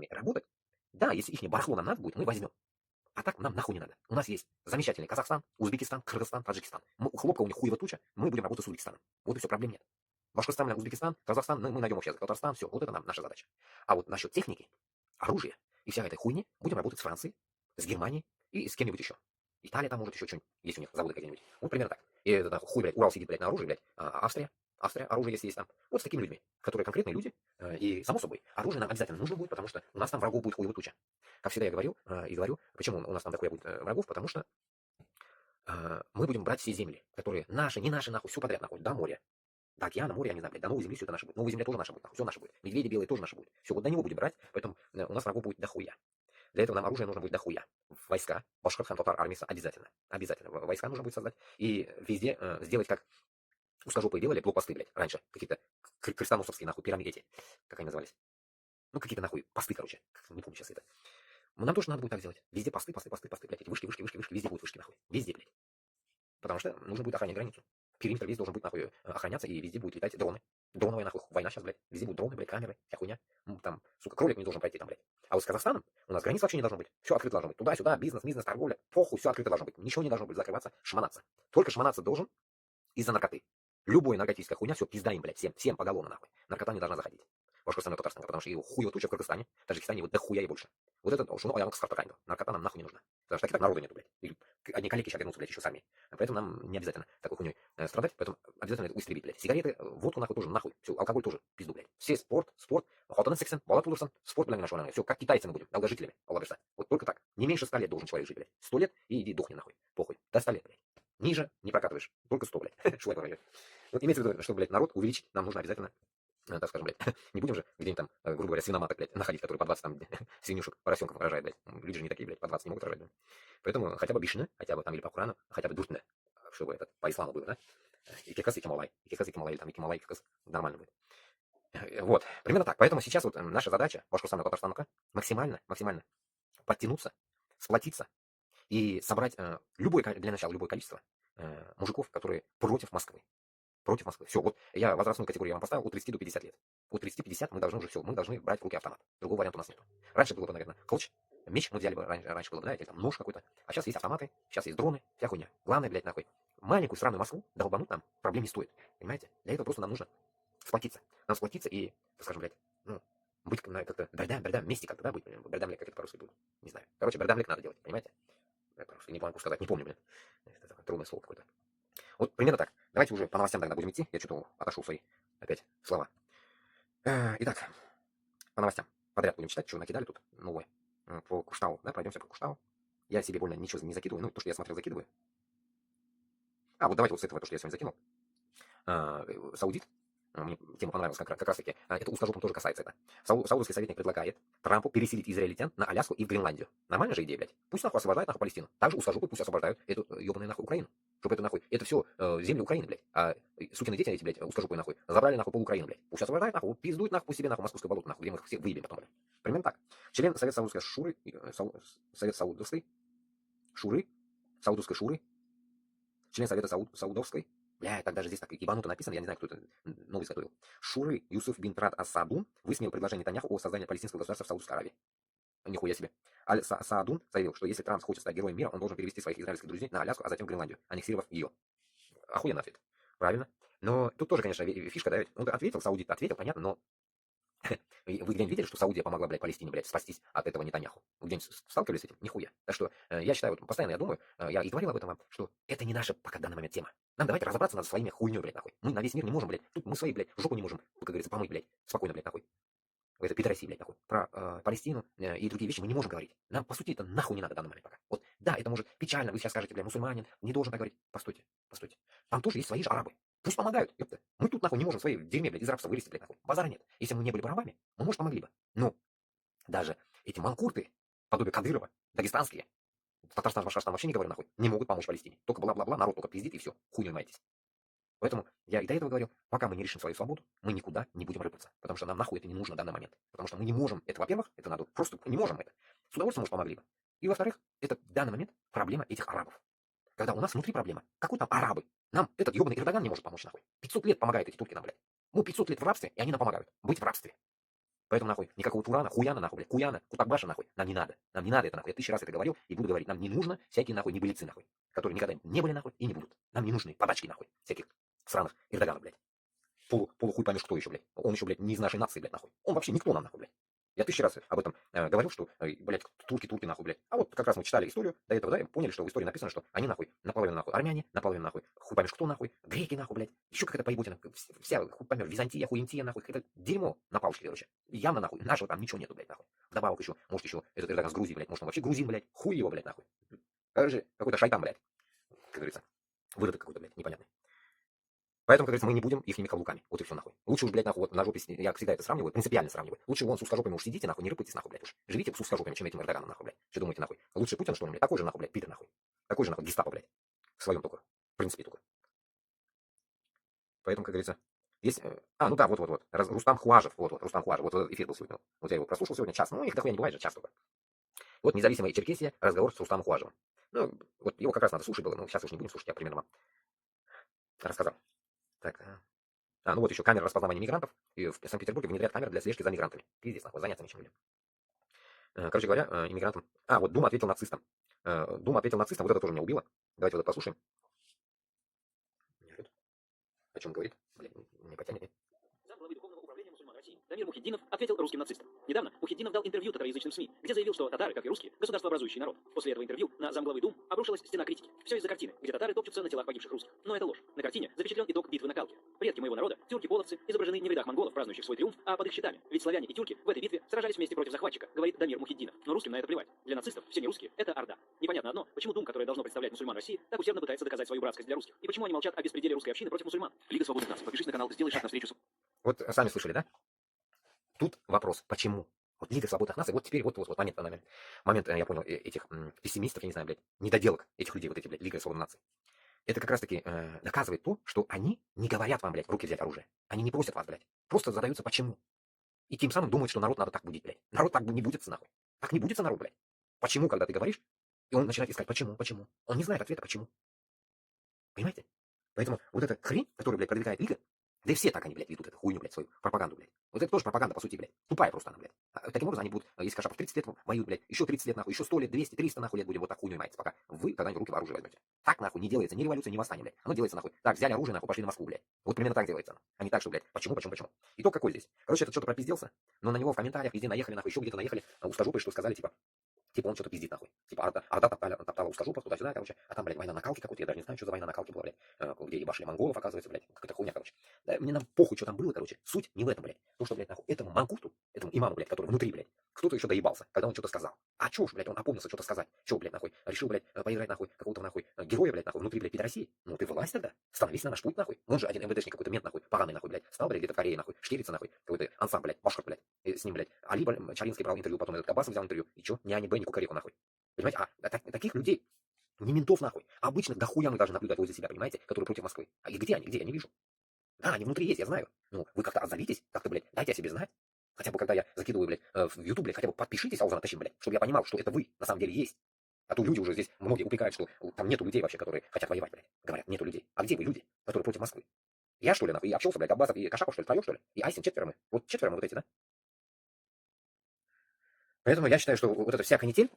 ними работать, да, если их барахло нам надо будет, мы возьмем. А так нам нахуй не надо. У нас есть замечательный Казахстан, Узбекистан, Кыргызстан, Таджикистан. Хлопка у них хуева туча, мы будем работать с Узбекистаном. Вот и все, проблем нет. Башкортостан, Узбекистан, Казахстан, мы найдем общий язык. Татарстан, все, вот это наша задача. А вот насчет техники, оружия и всякой этой хуйни будем работать с Францией, с Германией и с кем-нибудь еще. Италия там может еще что-нибудь, есть у них заводы какие-нибудь. Вот примерно так. И это хуй, блядь, Урал сидит, блядь, на оружии, блядь, Австрия, оружие если есть там. Вот с такими людьми, которые конкретные люди. И, само собой, оружие нам обязательно нужно будет, потому что у нас там врагов будет хуева туча. Как всегда я говорил и говорю, почему у нас там дохуя будет врагов, потому что мы будем брать все земли, которые наши, не наши, нахуй, все подряд, нахуй, до моря. До океана, море, я не знаю, блядь, до новой земли все это наше будет. Новая земля тоже наша будет, нахуй, все наше будет. Медведи белые тоже наши будут. Все, вот до него будем брать, поэтому у нас врагов будет дохуя. Для этого нам оружие нужно будет дохуя. Войска, Башкортостан, Татар, армия, обязательно. Обязательно. Войска нужно будет создать. И везде сделать, как узкожопые делали, блокпосты, блядь, раньше. Какие-то крестоносовские, нахуй, пирамиды эти. Как они назывались? Ну, какие-то, нахуй, посты, короче. Не помню сейчас это. Нам тоже надо будет так сделать. Везде посты, блядь. Эти вышки. Везде будут вышки, нахуй. Везде, блядь. Потому что нужно будет охранять границу. Периметр весь должен быть, нахуй, охраняться, и везде будут летать дроны. Дроновая, нахуй, война сейчас, блядь. Везде будут дроны, блядь, камеры, вся хуйня. Там, сука, кролик не должен пройти там, блядь. А вот с Казахстаном у нас границ вообще не должно быть. Все открыто должно быть. Туда-сюда, бизнес, торговля. Похуй, все открыто должно быть. Ничего не должно быть закрываться, шмонаться. Только шмонаться должен из-за наркоты. Любая наркотическая хуйня, все, пизда им, блядь, всем поголовно, нахуй. Наркота не должна заходить. Башкортостан и Татарстан, потому что его хуево туча в Кыргызстане, Таджикистане, вот дохуя и больше. Вот это, что, ну, я с картокайну. Наркота нам нахуй не нужна. Потому что так народу нету, блядь. И одни коллеги сейчас вернутся, блядь, еще с армией. Поэтому нам не обязательно такой хуйней страдать, поэтому обязательно это истребить, блядь. Сигареты, водку нахуй тоже, нахуй. Все, алкоголь тоже, пизду, блядь. Все спорт, охота сексен, балатулерсон, спорт, блядь, нашего, все, как китайцы мы будем, долгожителями, Аллаберса. Вот только так. Не меньше 100 лет должен человек жить, блядь. 100 лет и иди дохни, нахуй. Похуй. До 100 лет, блядь. Ниже не прокатываешь. Только 100, блядь. Шулай говорю. Вот имеется в виду, чтобы, блядь, народ увеличить, нам нужно обязательно, так скажем, блядь, не будем же где-нибудь там, грубо говоря, свиноматок, блядь, находить, которые по 20 там свинюшек, поросенков рожают, блядь. Люди же не такие, блядь, по 20 не могут рожать, блядь. Поэтому хотя бы бишны, хотя бы там или по Курану, хотя бы дуртны, чтобы это по исламу было, да? И кирказ, и кемалай, или там и кемалай, и кирказ, нормально будет. Вот, примерно так. Поэтому сейчас вот наша задача, Башкортостана, Татарстана, максимально подтянуться, сплотиться и собрать для начала любое количество мужиков, которые против Москвы. Против Москвы. Все, вот я возрастную категорию я вам поставил от 30 до 50 лет. От 30-50 мы должны уже все, мы должны брать в руки автомат. Другого варианта у нас нет. Раньше было бы, наверное, клоч, меч мы взяли бы, раньше было бы, да, или там нож какой-то. А сейчас есть автоматы, сейчас есть дроны, вся хуйня. Главное, блядь, нахуй, маленькую сраную Москву долбануть нам проблем не стоит. Понимаете? Для этого просто нам нужно сплотиться. Нам сплотиться и, так скажем, блядь, ну, быть как-то бердам, вместе как-то, да, быть. Бердамлек, как это по-русски будет. Не знаю. Короче, бердамлек надо делать, понимаете? Я по-русски не могу сказать, не помню, блин. Это такое трудное слово какое-то. Вот примерно так. Давайте уже по новостям тогда будем идти. Я что-то отошел свои опять слова. Итак, по новостям. Подряд будем читать, что накидали тут новое. По Куштау, да, пройдемся по Куштау. Я себе больно ничего не закидываю. Ну, то, что я смотрел, закидываю. Вот давайте вот с этого, то, что я сегодня закинул. Саудит. Мне тема понравилась как раз таки. Это узкожопым тоже касается это. Саудовский советник предлагает Трампу переселить израильтян на Аляску и в Гренландию. Нормальная же идея, блядь. Пусть нахуй освобождают нахуй Палестину. Также узкожопы пусть освобождают эту ебаную нахуй Украину. Чтобы это нахуй, это все земли Украины, блядь. А сукины дети эти, блядь, узкожопые нахуй, забрали нахуй пол Украины, блядь. Пусть освобождают нахуй, пиздуют нахуй по себе нахуй московское болото, нахуй, где мы их всех выебем потом, блядь. Примерно так. Член Совета Саудовской Шуры, Совет Саудовской Шуры, Саудовской Шуры, член Совета Саудовской, бля, так даже здесь так ебануто написано, я не знаю, кто это новый изготовил. Шуры Юсуф бин Трад Ас-Саадун высмеял предложение Нетаньяху о создании палестинского государства в Саудовской Аравии. Нихуя себе. Аль-Саадун заявил, что если Трамп хочет стать героем мира, он должен перевести своих израильских друзей на Аляску, а затем в Гренландию, аннексировав ее. Охуенно ответ. Правильно. Но тут тоже, конечно, фишка, да, ведь он ответил, Саудит ответил, понятно, но вы где-нибудь видели, что Саудия помогла, блядь, Палестине, блядь, спастись от этого Нетаньяху? Вы где-нибудь сталкивались с этим? Нихуя. Так что я считаю, вот, постоянно я думаю, я и говорил об этом вам, что это не наша пока в данный момент тема. Нам давайте разобраться над своими хуйней, блядь, нахуй. Мы на весь мир не можем, блядь, тут мы свои, блядь, жопу не можем, как говорится, помыть, блядь, спокойно, блядь, нахуй. Это Пидороссия, блядь, нахуй. Про Палестину и другие вещи мы не можем говорить. Нам, по сути, это нахуй не надо в данный момент пока. Вот, да, это может печально, вы сейчас скажете, блядь, мусульманин, не должен так говорить. Постойте, постойте. Там тоже есть свои же арабы. Пусть помогают, ёпта. Мы тут, нахуй, не можем свои в дерьме, блядь, из рабства вылезти, блядь, нахуй. Базара нет. Если мы не были бы рабами, мы, может, помогли бы. Но даже эти манкурты, подобие Кадырова, дагестанские, Татарстан, Башкортостан вообще не говорю, нахуй, не могут помочь Палестине. Только бла-бла-бла, народ только пиздит и все, хуйню маетесь. Поэтому я и до этого говорил, пока мы не решим свою свободу, мы никуда не будем рыпаться. Потому что нам нахуй это не нужно в данный момент. Потому что мы не можем это, во-первых, это надо, просто не можем это. С удовольствием, может, помогли бы. И во-вторых, это в данный момент проблема этих арабов. Когда у нас внутри проблема. Какой там арабы? Нам этот ебаный Эрдоган не может помочь, нахуй. 500 лет помогают эти турки нам, блядь. Мы 500 лет в рабстве, и они нам помогают. Быть в рабстве. Поэтому, нахуй, никакого Турана, Хуяна, нахуй, блядь, Куяна, Кутакбаша, нахуй, нам не надо. Нам не надо это, нахуй. Я 1000 раз это говорил и буду говорить. Нам не нужно всякие, нахуй, небылицы, нахуй, которые никогда не были, нахуй, и не будут. Нам не нужны подачки, нахуй, всяких сраных Эрдоганов, блядь. Полухуй поймешь, кто еще, блядь. Он еще, блядь, не из нашей нации, блядь, нахуй. Он вообще никто нам, нахуй, блядь. Я 1000 раз об этом говорил, что, блядь, турки, нахуй, блядь. А вот как раз мы читали историю до этого, да, и поняли, что в истории написано, что они, нахуй, наполовину, нахуй, армяне, наполовину, нахуй, хуй поймешь, кто, нахуй, греки, нахуй, блядь. Еще какая-то поебутина, вся, хуй поймешь, Византия, хуентия, нахуй, какое-то дерьмо на палочке, короче. Явно, нахуй, нашего там ничего нету, блядь, нахуй. Вдобавок еще, может, еще этот Эрдоган с Грузии, блядь, может, он вообще грузин, блядь, хуй его, блядь, нахуй. Короче, какой-то шайтан, блядь, как говорится, выродок какой-то, блядь, непонятный. Поэтому, как говорится, мы не будем ихними каблуками. Вот и все, нахуй. Лучше уж, блядь, нахуй, вот на жопе, я всегда это сравниваю, принципиально сравниваю. Лучше вон с узкожопыми уж сидите, нахуй, не рыпайтесь, нахуй, блядь, уж. Живите с узкожопыми, чем этим Эрдоганом, нахуй, блядь. Что думаете, нахуй? Лучше Путин, что ли, блядь? Такой же, нахуй, блядь, Питер, нахуй. Такой же, нахуй, гестапо, блядь. В своем только. В принципе, только. Поэтому, как говорится, есть... ну да, вот. Рустам Хуажев, вот, Рустам Хуажев. Вот эфир был сегодня. Вот я его прослушал сегодня час. Ну, их дохуя не бывает же, час только. Вот независимая Черкесия, разговор с Рустамом Хуажевым. Ну, вот его как раз надо слушать было, но сейчас уж не будем слушать, я примерно вам рассказал. Так, ну вот еще камера распознавания мигрантов. И в Санкт-Петербурге внедряют камеры для слежки за мигрантами. Пиздец, нахуй, заняться нечем людям. Короче говоря, иммигрантам... вот Дума ответил нацистам. Дума ответил нацистам, вот это тоже меня убило. Давайте вот это послушаем. О чем говорит? Блин, не потянет, нет? Замглавы Духовного управления мусульман России Дамир Мухиддинов ответил русским нацистам. Недавно Мухиддинов дал интервью татароязычным СМИ, где заявил, что татары, как и русские, государствообразующий народ. После этого интервью на замглавы Дум обрушилась стена критики. Все из-за картины, где татары топчутся на телах погибших русских. Но это ложь. На картине запечатлен итог битвы на Калке. Предки моего народа, тюрки-половцы, изображены не в рядах монголов, празднующих свой триумф, а под их щитами. Ведь славяне и тюрки в этой битве сражались вместе против захватчика, говорит Дамир Мухиддинов. Но русским на это плевать. Для нацистов все не русские — это орда. Непонятно одно, почему Дум, которое должно представлять мусульман России, так усердно пытается доказать свою братскость для русских. И почему они молчат о беспределе русской общины против мусульман. Лига свободных наций. Подпишись на канал, сделай шаг навстречу. Вот сами слышали, да? Тут вопрос, почему? Вот Лига свободных наций, вот теперь вот момент, я понял, этих пессимистов, я не знаю, блядь, недоделок этих людей, вот эти, блядь, Лига свободных наций. Это как раз-таки доказывает то, что они не говорят вам, блядь, в руки взять оружие. Они не просят вас, блядь. Просто задаются почему. И тем самым думают, что народ надо так будить, блядь. Народ так не будется, нахуй. Так не будется народ, блядь. Почему, когда ты говоришь, и он начинает искать, почему? Он не знает ответа, почему. Понимаете? Поэтому вот эта хрень, которую, блядь, продвигает Лига, да и все так они, блядь, ведут эту хуйню, блядь, свою пропаганду, блядь. Вот это тоже пропаганда, по сути, блядь. Тупая просто она, блядь. Таким образом они будут, если Кашапов 30 лет воюют, блядь, еще 30 лет, нахуй, еще 100 лет, 200, 300, нахуй, лет будем вот так хуйню маяться, пока вы когда-нибудь руки в оружие возьмете. Так, нахуй, не делается ни революция, ни восстание, блядь. Оно делается, нахуй. Так, взяли оружие, нахуй, пошли на Москву, блядь. Вот примерно так делается оно. А не так, что, блядь, почему? Итог какой здесь? Короче, этот что-то пропизделся, но на него в комментариях везде наехали, нахуй, еще где-то наехали, узкожопые, что сказали, типа, он что-то пиздит, нахуй. Типа, Орда топтала узкожопов туда-сюда, короче. А там, блядь, война на Калке какой-то, я даже не знаю, что за война на Калке была, блядь. Где ебашили монголов, оказывается, блядь. Какая-то хуйня, короче. Да, мне нам похуй, что там было, короче. Суть не в этом, блядь. То, что, блядь, нахуй, этому мангусту, этому имаму, блядь, который внутри, блядь, кто-то еще доебался, когда он что-то сказал. А чё уж, блядь, он опомнился что-то сказать. Чё, блядь, нахуй, решил, блядь, поиграть, нахуй, какого-то, нахуй, героя, блядь, нахуй, внутри, блядь, пидорасии. Ну, ты власть тогда. Становись на наш путь, нахуй. Он же один МВДшник какой-то мент, нахуй, поганый, нахуй, блядь. Стал, блядь, где-то в Корее, нахуй, штирится, нахуй, какой-то ансам, блядь, башкар, блядь. И с ним, блядь, Али, блядь, Чаринский брал интервью, потом этот Кабасов взял интервью. И чё? Ни Ани Б, ни Кукареку, нахуй. Понимаете? Таких людей, не ментов нахуй, а обычных дохуя мы должны наблюдать возле себя, понимаете, которые против Москвы. А и где они? Где? Я не вижу. Да, они внутри есть, я знаю. Ну, вы как-то озовитесь, как-то, блядь, дайте о себе знать. Хотя бы, когда я закидываю, блядь, в YouTube, блядь, хотя бы подпишитесь, Алзана Тащин, блядь, чтобы я понимал, что это вы на самом деле есть. А то люди уже здесь, многие упрекают, что там нету людей вообще, которые хотят воевать, блядь. Говорят, нету людей. А где вы, люди, которые против Москвы? Я, что ли, нахуй, и общался, блядь, Аббасов и Кашапов, что ли, втроем, что ли? И Айсин, четверо мы. Вот четверо мы вот эти, да? Поэтому я считаю, что вот эта вся канитель,